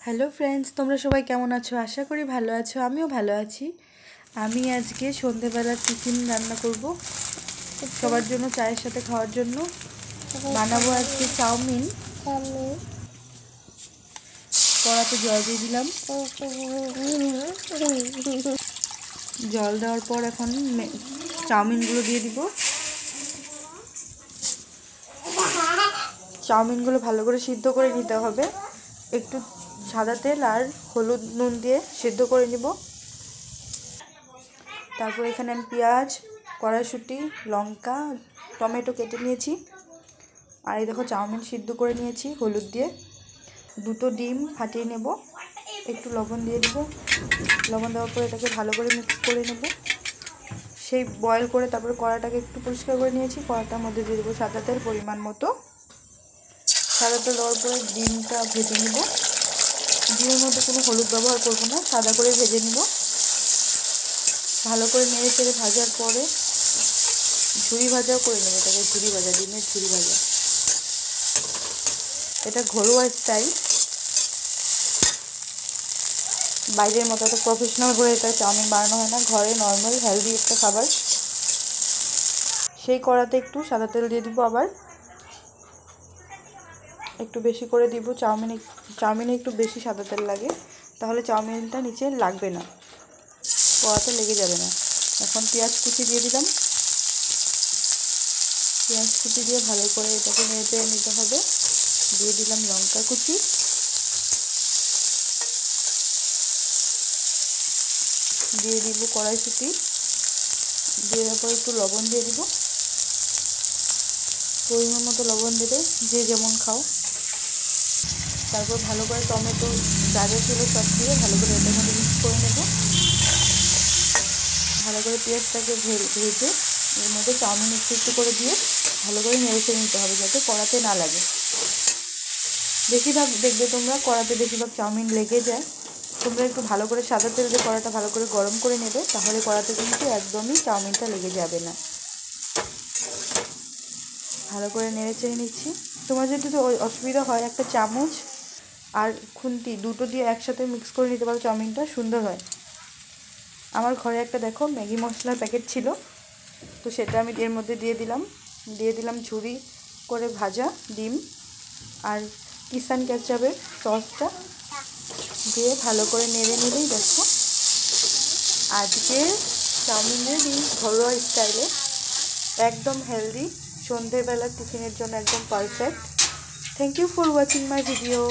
Hello friends, তোমরা সবাই কেমন আছো? আশা করি ভালো আছো। আমিও ভালো আছি। আমি আজকে সন্ধেবেলার টিফিন রান্না করব সবার জন্য, চায়ের সাথে খাওয়ার জন্য। বানাবো আজকে চাউমিন। কড়াতে জল দিয়ে দিলাম। জল দেওয়ার পর এখন চাউমিনগুলো দিয়ে দিব। চাউমিনগুলো ভালো করে সিদ্ধ করে নিতে হবে। একটু সাদা তেল আর হলুদ নুন দিয়ে সিদ্ধ করে নিব। তারপর এখানে আমি পেঁয়াজ, কড়াইশুঁটি, লঙ্কা, টমেটো কেটে নিয়েছি। আর এই দেখো চাউমিন সিদ্ধ করে নিয়েছি হলুদ দিয়ে। দুটো ডিম ফাটিয়ে নেব, একটু লবণ দিয়ে দেবো। লবণ দেওয়ার পর এটাকে ভালো করে মিক্স করে নেব। সেই বয়েল করে তারপরে কড়াটাকে একটু পরিষ্কার করে নিয়েছি। কড়াটার মধ্যে দিয়ে দেবো সাদা তেল পরিমাণ মতো। সাদা তেল দেওয়ার পরে ডিমটা ভেজে নেব। ডিমের মধ্যে কোনো হলুদ ব্যবহার করবো না, সাদা করে ভেজে নেব। ভালো করে নেড়ে চেড়ে ভাজার পরে ঝুরি ভাজাও করে নেব। এটাকে ঝুরি ভাজা, ডিমের ঝুরি ভাজা। এটা ঘরোয়া স্টাইল, বাইরের মতো একটা প্রফেশনাল করে এটা চাউমিন বানানো হয় না। ঘরে নর্মাল হেলদি একটা খাবার। সেই কড়াতে একটু সাদা তেল দিয়ে দিব, আবার একটু বেশি করে দিব। চাউমিনে একটু বেশি সাদা তেল লাগে, তাহলে চাউমিনটা নিচে লাগবে না, কড়াতে লেগে যাবে না। এখন পেঁয়াজ কুচি দিয়ে দিলাম। পেঁয়াজ কুচি দিয়ে ভালো করে এটাকে নেড়ে নিতে হবে। দিয়ে দিলাম লঙ্কা কুচি, দিয়ে দিব কড়াইশুঁটি, দিয়ে দেওয়ার পর একটু লবণ দিয়ে দিব। পরিমাণ মতো লবণ দেবে, যে যেমন খাও। তারপর ভালো করে টমেটো যা যা ছিল সব দিয়ে ভালো করে এটার মধ্যে মিক্স করে নেব। ভালো করে পেঁয়াজটাকে ভেজে এর মধ্যে চাউমিন একটু একটু করে দিয়ে ভালো করে নেড়ে নিতে হবে, যাতে কড়াতে না লাগে। বেশিরভাগ দেখবে তোমরা কড়াতে বেশিরভাগ চাউমিন লেগে যায়। তোমরা একটু ভালো করে সাদা তেল দিয়ে কড়াটা ভালো করে গরম করে নেবে, তাহলে কড়াতে কিন্তু একদমই চাউমিনটা লেগে যাবে না। ভালো করে নেড়ে চেড়ে নিচ্ছি। তোমার যদি অসুবিধা হয়, একটা চামচ আর খুন্তি দুটো দিয়ে একসাথে মিক্স করে নিতে পারো, চাউমিনটা সুন্দর হয়। আমার ঘরে একটা দেখো ম্যাগি মশলার প্যাকেট ছিল, তো সেটা আমি এর মধ্যে দিয়ে দিলাম ঝুরি করে ভাজা ডিম আর কিষান কেচাপের সসটা দিয়ে ভালো করে নেড়ে নিলেই দেখো আজকের চাউমিনের ঘরোয়া স্টাইলে একদম হেলদি সন্ধেবেলার টিফিনের জন্য একদম perfect. Thank you for watching my video.